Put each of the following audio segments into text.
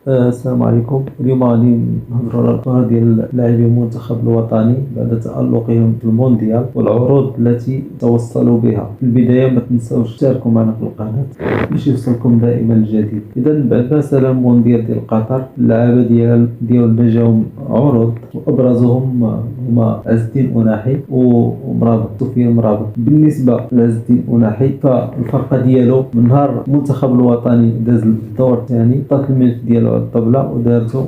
السلام عليكم. اليوم غادي نهضروا على الأخبار ديال لاعبي المنتخب الوطني بعد تألقهم في المونديال والعروض التي توصلوا بها. في البداية ما تنسوش تشاركوا معنا في القناة باش يوصلكم دائما الجديد. إذا بعد مثلا المونديال ديال قطر اللعابة ديالنا جاهم عروض وأبرزهم هما عز الدين أناحي ومرابط سفيان مرابط. بالنسبة لعز الدين أناحي فالفرقة ديالو من نهار المنتخب الوطني داز الدور الثاني طاط الملف ديالو على الطبلة ودارتو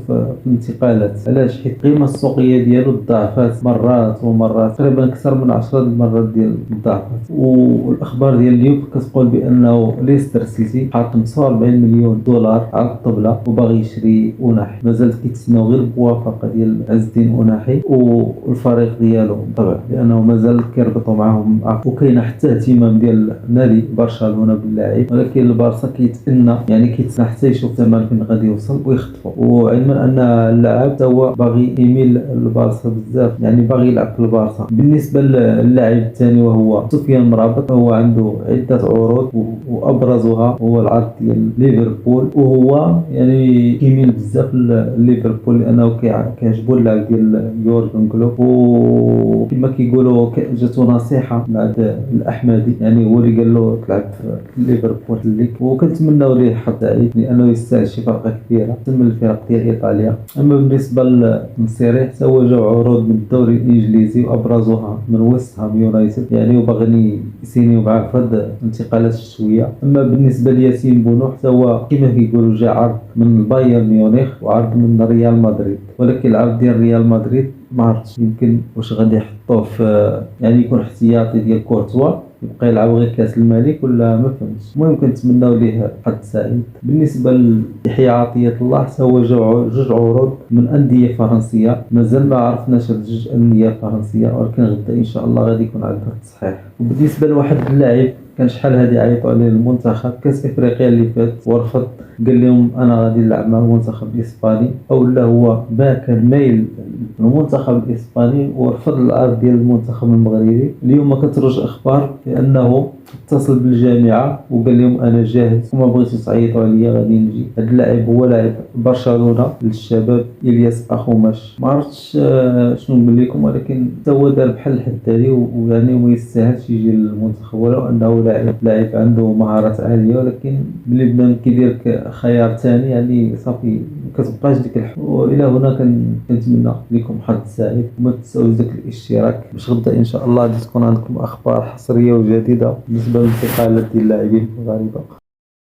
في الانتقالات. علاش؟ حيت القيمة السوقية ديالو تضاعفات مرات ومرات، تقريبا أكثر من 10 المرات ديال الضعفات. والأخبار ديال اليوم كتقول بأنه ليستر سيتي حاط 45 مليون دولار على الطبلة وباغي يشري أناحي. مازال كيتسناو غير الموافقة ديال عز الدين أناحي والفريق ديالو طبعا، لأنه مازال كيربطوا معاهم وكاين حتى اهتمام ديال نادي برشلونة باللاعب، ولكن البارسا كيتسنى حتى يشوف الثمن فين غادي يوصل ويخطفو. وعلما ان اللاعب هو باغي يميل للبارسا بزاف، يعني باغي يلعب في البارسا. بالنسبه للاعب الثاني وهو سفيان مرابط، هو عنده عده عروض وابرزها هو العرض ديال ليفربول، وهو يعني كيميل بزاف لليفربول لانه كيعجبو اللعب ديال يورغن كلوب. وكما كيقولوا جاتو نصيحه من عند الاحمدي، يعني هو اللي قال له تلعب في ليفربول ليك، وكنتمناو ليه حظ سعيد لانه يستاهل شي فرقه كبيره من الفرق ديال ايطاليا. اما بالنسبه للمصيري حتى جاو عروض من الدوري الانجليزي وابرزوها من ويست هام يونايتد، يعني وباغيين يسينيو معاه في هاد الانتقالات الشتويه. اما بالنسبه لياسين بونو حتى هو كما كيقولوا جا عرض من بايرن ميونخ وعرض من ريال مدريد، ولكن العرض ديال ريال مدريد ما عرفتش يمكن واش غادي يحطوه في يعني يكون احتياطي ديال كورتوا يبقى يلعب غير كاس الملك ولا ما فهمتش. المهم كنتمناو ليه حظ سعيد. بالنسبه ليحيى عطيه الله حتى هو جاو جوج عروض من انديه فرنسيه، مازال ما عرفناش هاد جوج انديه فرنسيه، ولكن غدا ان شاء الله غادي يكون عندنا التصحيح. وبالنسبه لواحد اللاعب كان شحال هادي عيطوا عليه المنتخب كاس افريقيا اللي فات ورفض، قال لهم انا غادي نلعب مع المنتخب الاسباني، او لا هو كان مايل للمنتخب الاسباني ورفض العرض ديال المنتخب المغربي. اليوم كتروج اخبار بانه اتصل بالجامعه وقال لهم انا جاهز وما بغيتو تعيطوا عليا غادي نجي. هذا اللاعب هو لاعب برشلونه للشباب الياس اخوماش. ما عرفتش شنو نقول لكم، ولكن حتى هو دار بحال الحداري ويعني ما يستاهلش يجي للمنتخب، ولو انه لاعب عنده مهارات عاليه، ولكن ملي بدا كيدير خيار ثاني يعني صافي كتبقاش ديك والى هنا كنتمنى لكم حظ سعيد. وما تنساوش داك الاشتراك باش غدا ان شاء الله غادي تكون عندكم اخبار حصريه وجديده بالنسبه للانتقالات ديال اللاعبين المغاربه.